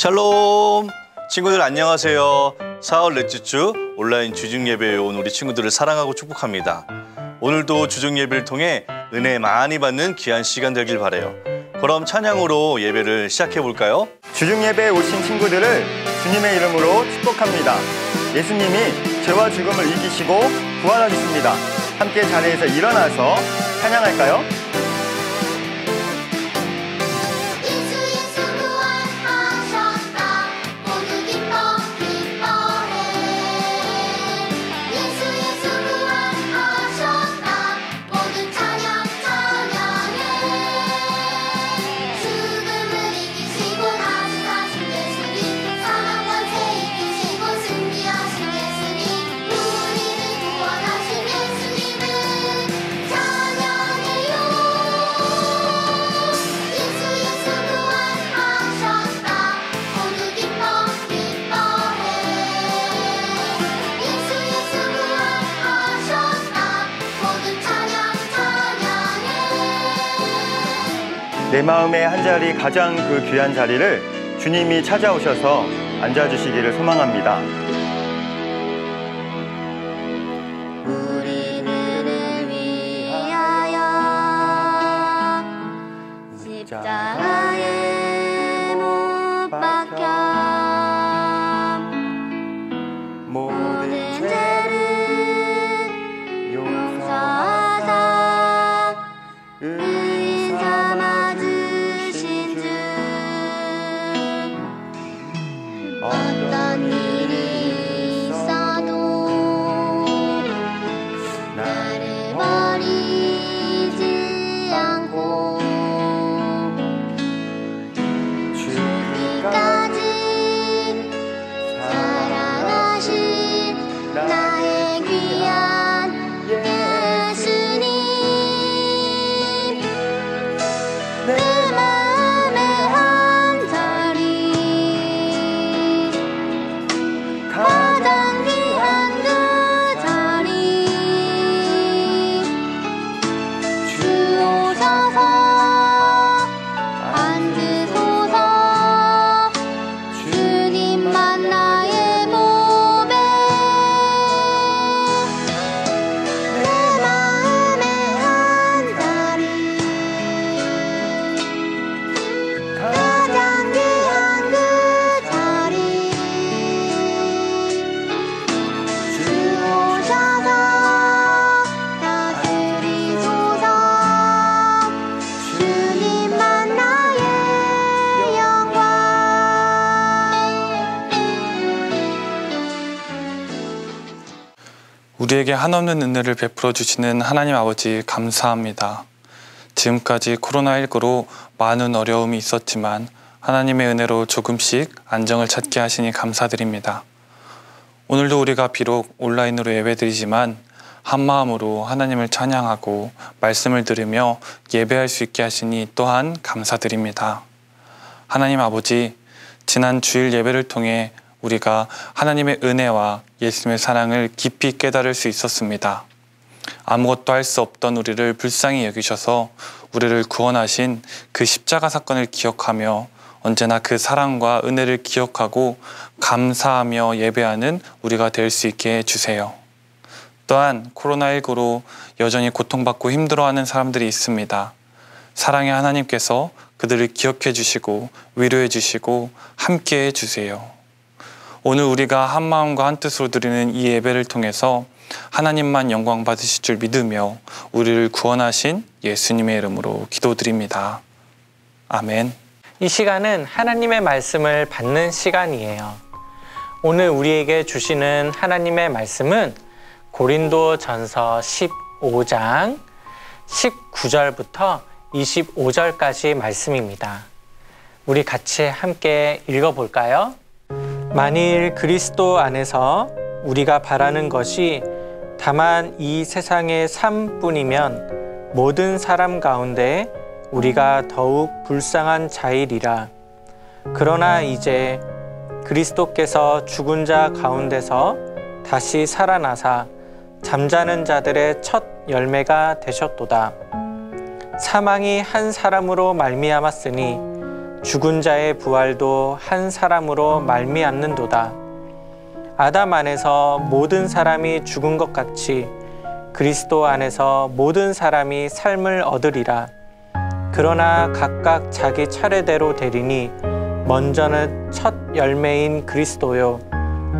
샬롬! 친구들 안녕하세요. 사흘 넷째 주 온라인 주중 예배에 온 우리 친구들을 사랑하고 축복합니다. 오늘도 주중 예배를 통해 은혜 많이 받는 귀한 시간 되길 바라요. 그럼 찬양으로 예배를 시작해 볼까요? 주중 예배에 오신 친구들을 주님의 이름으로 축복합니다. 예수님이 죄와 죽음을 이기시고 부활하셨습니다. 함께 자리에서 일어나서 찬양할까요? 내 마음의 한자리 가장 그 귀한 자리를 주님이 찾아오셔서 앉아주시기를 소망합니다. 우리들을 위하여 십자가에 못 박혀 모든 죄를 용서하사 의인 삼아 주신 주 어떤 일이 있어도 나를 버리지 않고 죽기까지 사랑하신 나의 귀한 예수님 내 마음의 한자리 가장 귀한 그 자리 주 오셔서 앉으소서 주님만 나의 몸에 내 마음의 한자리 가장 귀한 그 자리 주 오셔서 다스리소서 주님만 나의 영광 우리에게 한없는 은혜를 베풀어 주시는 하나님 아버지 감사합니다. 지금까지 코로나19로 많은 어려움이 있었지만 하나님의 은혜로 조금씩 안정을 찾게 하시니 감사드립니다. 오늘도 우리가 비록 온라인으로 예배드리지만 한마음으로 하나님을 찬양하고 말씀을 들으며 예배할 수 있게 하시니 또한 감사드립니다. 하나님 아버지, 지난 주일 예배를 통해 우리가 하나님의 은혜와 예수님의 사랑을 깊이 깨달을 수 있었습니다. 아무것도 할 수 없던 우리를 불쌍히 여기셔서 우리를 구원하신 그 십자가 사건을 기억하며 언제나 그 사랑과 은혜를 기억하고 감사하며 예배하는 우리가 될 수 있게 해주세요. 또한 코로나19로 여전히 고통받고 힘들어하는 사람들이 있습니다. 사랑의 하나님께서 그들을 기억해 주시고 위로해 주시고 함께 해주세요. 오늘 우리가 한 마음과 한 뜻으로 드리는 이 예배를 통해서 하나님만 영광 받으실 줄 믿으며 우리를 구원하신 예수님의 이름으로 기도드립니다. 아멘. 이 시간은 하나님의 말씀을 받는 시간이에요. 오늘 우리에게 주시는 하나님의 말씀은 고린도전서 15장 19절부터 25절까지 말씀입니다. 우리 같이 함께 읽어볼까요? 만일 그리스도 안에서 우리가 바라는 것이 다만 이 세상의 삶뿐이면 모든 사람 가운데 우리가 더욱 불쌍한 자이리라. 그러나 이제 그리스도께서 죽은 자 가운데서 다시 살아나사 잠자는 자들의 첫 열매가 되셨도다. 사망이 한 사람으로 말미암았으니 죽은 자의 부활도 한 사람으로 말미암는도다. 아담 안에서 모든 사람이 죽은 것 같이 그리스도 안에서 모든 사람이 삶을 얻으리라. 그러나 각각 자기 차례대로 되리니 먼저는 첫 열매인 그리스도요,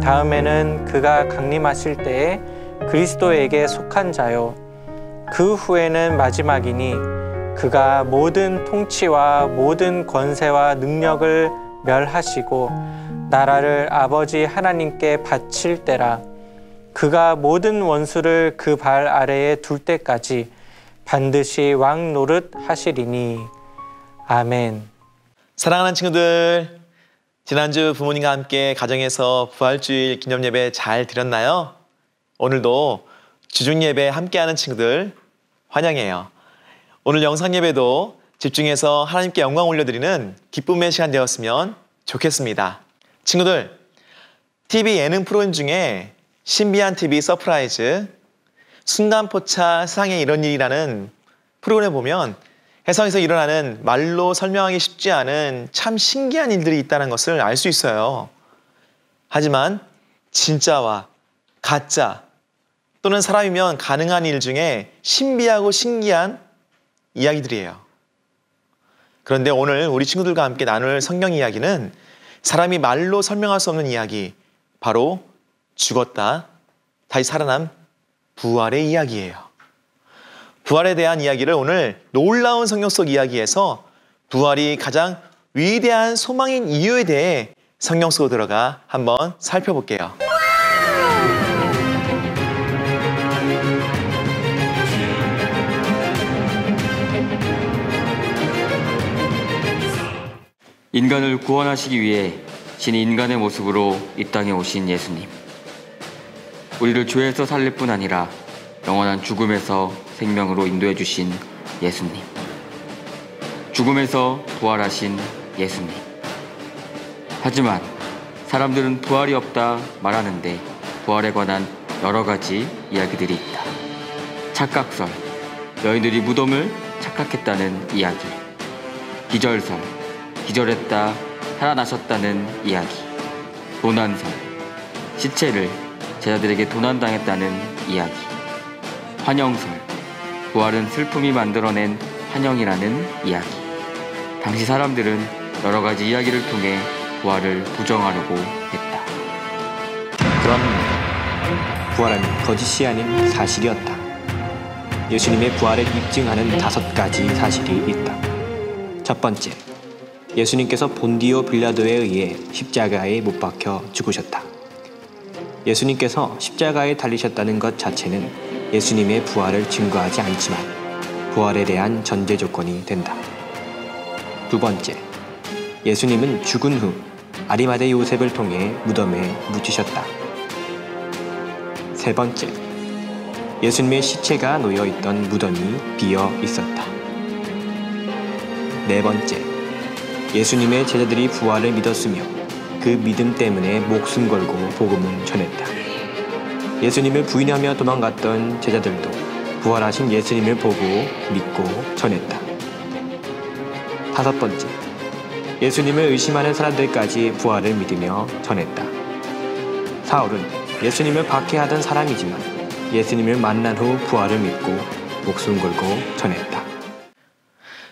다음에는 그가 강림하실 때에 그리스도에게 속한 자요, 그 후에는 마지막이니 그가 모든 통치와 모든 권세와 능력을 멸하시고 나라를 아버지 하나님께 바칠 때라. 그가 모든 원수를 그 발 아래에 둘 때까지 반드시 왕 노릇 하시리니. 아멘. 사랑하는 친구들, 지난주 부모님과 함께 가정에서 부활주일 기념예배 잘 드렸나요? 오늘도 주중예배 함께하는 친구들 환영해요. 오늘 영상예배도 집중해서 하나님께 영광 올려드리는 기쁨의 시간 되었으면 좋겠습니다. 친구들, TV 예능 프로그램 중에 신비한 TV 서프라이즈, 순간포차 세상에 이런 일이라는 프로그램 보면 세상에서 일어나는 말로 설명하기 쉽지 않은 참 신기한 일들이 있다는 것을 알 수 있어요. 하지만 진짜와 가짜 또는 사람이면 가능한 일 중에 신비하고 신기한 이야기들이에요. 그런데 오늘 우리 친구들과 함께 나눌 성경 이야기는 사람이 말로 설명할 수 없는 이야기, 바로 죽었다 다시 살아남 부활의 이야기예요. 부활에 대한 이야기를 오늘 놀라운 성경 속 이야기에서 부활이 가장 위대한 소망인 이유에 대해 성경 속으로 들어가 한번 살펴볼게요. 인간을 구원하시기 위해 신이 인간의 모습으로 이 땅에 오신 예수님. 우리를 죄에서 살릴 뿐 아니라 영원한 죽음에서 생명으로 인도해 주신 예수님. 죽음에서 부활하신 예수님. 하지만 사람들은 부활이 없다 말하는데 부활에 관한 여러 가지 이야기들이 있다. 착각설, 너희들이 무덤을 착각했다는 이야기. 기절설, 기절했다 살아나셨다는 이야기. 도난설, 시체를 제자들에게 도난당했다는 이야기. 환영설, 부활은 슬픔이 만들어낸 환영이라는 이야기. 당시 사람들은 여러 가지 이야기를 통해 부활을 부정하려고 했다. 그럼 부활은 거짓이 아닌 사실이었다. 예수님의 부활을 입증하는 5가지 사실이 있다. 첫 번째, 예수님께서 본디오 빌라도에 의해 십자가에 못 박혀 죽으셨다. 예수님께서 십자가에 달리셨다는 것 자체는 예수님의 부활을 증거하지 않지만 부활에 대한 전제 조건이 된다. 두 번째, 예수님은 죽은 후 아리마대 요셉을 통해 무덤에 묻히셨다. 세 번째, 예수님의 시체가 놓여있던 무덤이 비어 있었다. 네 번째, 예수님의 제자들이 부활을 믿었으며 그 믿음 때문에 목숨 걸고 복음을 전했다. 예수님을 부인하며 도망갔던 제자들도 부활하신 예수님을 보고 믿고 전했다. 다섯 번째, 예수님을 의심하는 사람들까지 부활을 믿으며 전했다. 사울은 예수님을 박해하던 사람이지만 예수님을 만난 후 부활을 믿고 목숨 걸고 전했다.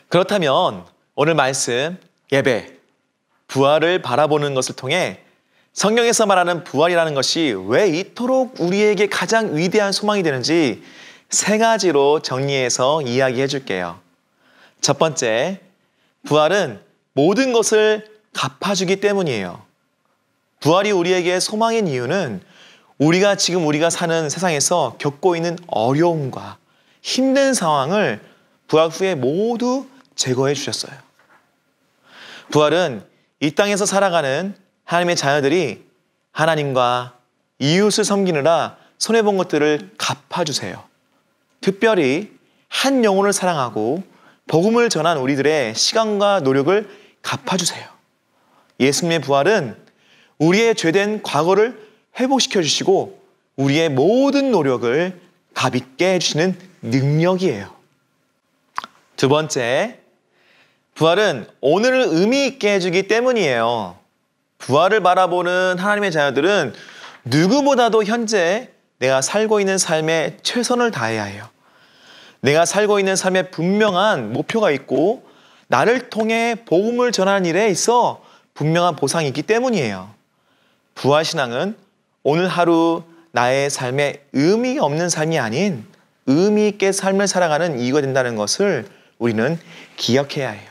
그렇다면 오늘 말씀 예배, 부활을 바라보는 것을 통해 성경에서 말하는 부활이라는 것이 왜 이토록 우리에게 가장 위대한 소망이 되는지 3가지로 정리해서 이야기해 줄게요. 첫 번째, 부활은 모든 것을 갚아주기 때문이에요. 부활이 우리에게 소망인 이유는 우리가 사는 세상에서 겪고 있는 어려움과 힘든 상황을 부활 후에 모두 제거해 주셨어요. 부활은 이 땅에서 살아가는 하나님의 자녀들이 하나님과 이웃을 섬기느라 손해본 것들을 갚아주세요. 특별히 한 영혼을 사랑하고 복음을 전한 우리들의 시간과 노력을 갚아주세요. 예수님의 부활은 우리의 죄된 과거를 회복시켜 주시고 우리의 모든 노력을 값있게 해주시는 능력이에요. 두 번째, 부활은 오늘을 의미 있게 해주기 때문이에요. 부활을 바라보는 하나님의 자녀들은 누구보다도 현재 내가 살고 있는 삶에 최선을 다해야 해요. 내가 살고 있는 삶에 분명한 목표가 있고 나를 통해 복음을 전하는 일에 있어 분명한 보상이 있기 때문이에요. 부활신앙은 오늘 하루 나의 삶에 의미 없는 삶이 아닌 의미 있게 삶을 살아가는 이유가 된다는 것을 우리는 기억해야 해요.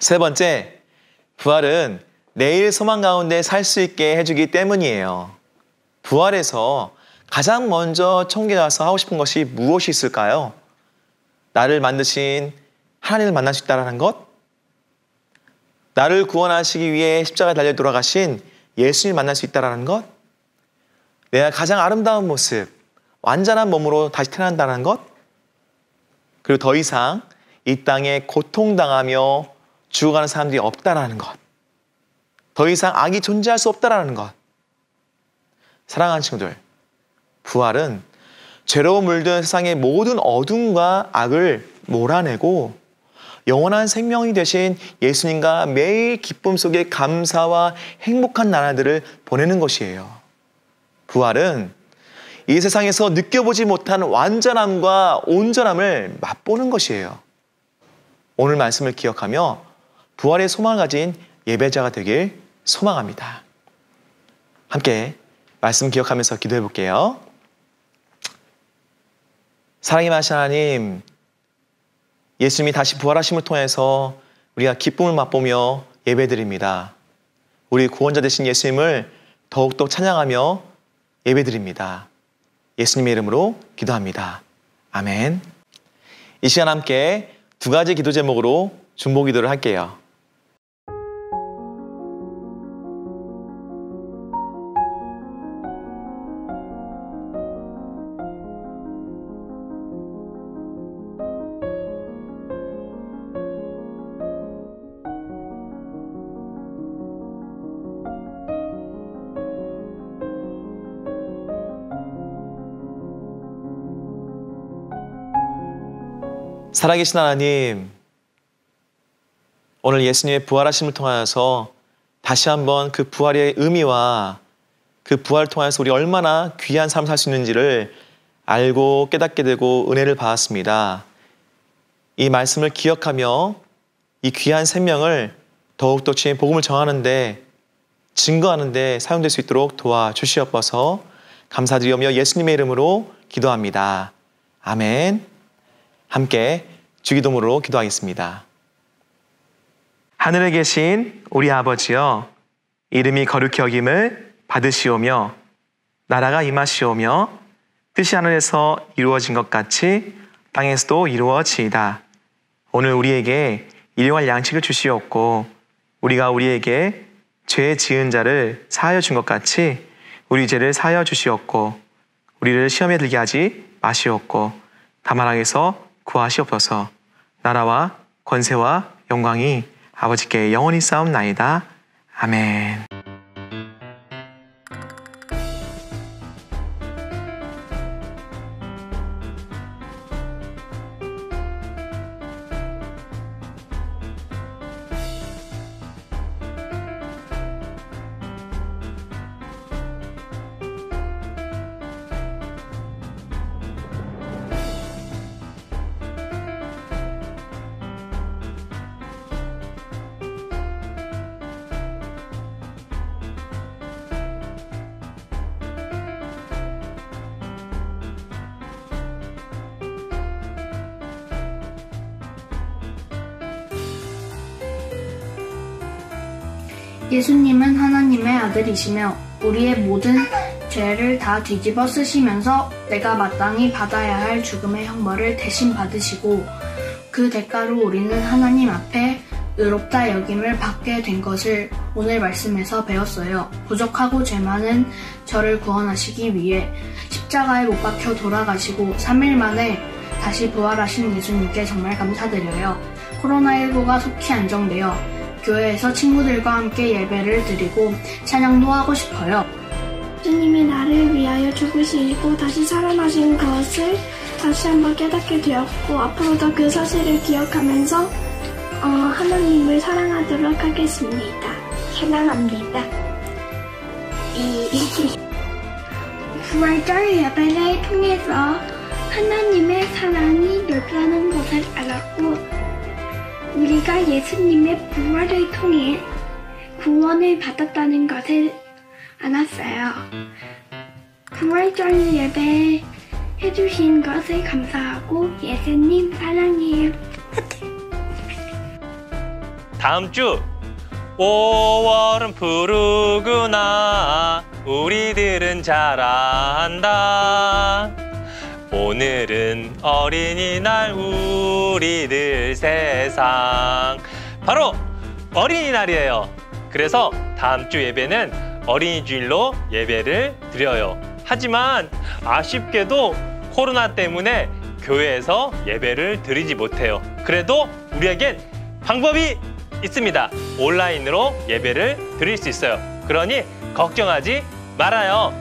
세 번째, 부활은 내일 소망 가운데 살 수 있게 해주기 때문이에요. 부활에서 가장 먼저 천국에 가서 하고 싶은 것이 무엇이 있을까요? 나를 만드신 하나님을 만날 수 있다는 것? 나를 구원하시기 위해 십자가에 달려 돌아가신 예수님을 만날 수 있다는 것? 내가 가장 아름다운 모습, 완전한 몸으로 다시 태어난다는 것? 그리고 더 이상 이 땅에 고통당하며 죽어가는 사람들이 없다라는 것. 더 이상 악이 존재할 수 없다라는 것. 사랑하는 친구들, 부활은 죄로 물든 세상의 모든 어둠과 악을 몰아내고 영원한 생명이 되신 예수님과 매일 기쁨 속에 감사와 행복한 나날들을 보내는 것이에요. 부활은 이 세상에서 느껴보지 못한 완전함과 온전함을 맛보는 것이에요. 오늘 말씀을 기억하며 부활의 소망을 가진 예배자가 되길 소망합니다. 함께 말씀 기억하면서 기도해 볼게요. 사랑이 많으신 하나님, 예수님이 다시 부활하심을 통해서 우리가 기쁨을 맛보며 예배드립니다. 우리 구원자 되신 예수님을 더욱더 찬양하며 예배드립니다. 예수님의 이름으로 기도합니다. 아멘. 이 시간 함께 두 가지 기도 제목으로 중보 기도를 할게요. 살아계신 하나님, 오늘 예수님의 부활하심을 통하여서 다시 한번 그 부활의 의미와 그 부활을 통해서 우리 얼마나 귀한 삶을 살 수 있는지를 알고 깨닫게 되고 은혜를 받았습니다. 이 말씀을 기억하며 이 귀한 생명을 더욱더 주님의 복음을 전하는데, 증거하는데 사용될 수 있도록 도와주시옵소서. 감사드리며 예수님의 이름으로 기도합니다. 아멘. 함께 주기도문으로 기도하겠습니다. 하늘에 계신 우리 아버지여, 이름이 거룩히 여김을 받으시오며 나라가 임하시오며 뜻이 하늘에서 이루어진 것 같이 땅에서도 이루어지이다. 오늘 우리에게 일용할 양식을 주시옵고 우리가 우리에게 죄 지은 자를 사하여 준 것 같이 우리 죄를 사하여 주시옵고 우리를 시험에 들게 하지 마시옵고 다만 악에서 구하시옵소서. 나라와 권세와 영광이 아버지께 영원히 싸움나이다. 아멘. 예수님은 하나님의 아들이시며 우리의 모든 죄를 다 뒤집어 쓰시면서 내가 마땅히 받아야 할 죽음의 형벌을 대신 받으시고 그 대가로 우리는 하나님 앞에 의롭다 여김을 받게 된 것을 오늘 말씀에서 배웠어요. 부족하고 죄 많은 저를 구원하시기 위해 십자가에 못 박혀 돌아가시고 3일 만에 다시 부활하신 예수님께 정말 감사드려요. 코로나19가 속히 안정되어 교회에서 친구들과 함께 예배를 드리고 찬양도 하고 싶어요. 예수님이 나를 위하여 죽으시고 다시 살아나신 것을 다시 한번 깨닫게 되었고 앞으로도 그 사실을 기억하면서 하나님을 사랑하도록 하겠습니다. 사랑합니다. 부활절 예배를 통해서 하나님의 사랑이 넓다는 것을 알았고 우리가 예수님의 부활을 통해 구원을 받았다는 것을 알았어요. 부활절 예배 해주신 것을 감사하고 예수님 사랑해요. 다음 주 5월은 푸르구나 우리들은 잘한다. 오늘은 어린이날 우리들 세상 바로 어린이날이에요. 그래서 다음 주 예배는 어린이 주일로 예배를 드려요. 하지만 아쉽게도 코로나 때문에 교회에서 예배를 드리지 못해요. 그래도 우리에겐 방법이 있습니다. 온라인으로 예배를 드릴 수 있어요. 그러니 걱정하지 말아요.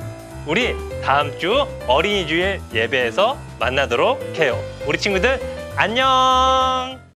우리 다음 주 어린이 주일 예배에서 만나도록 해요. 우리 친구들 안녕.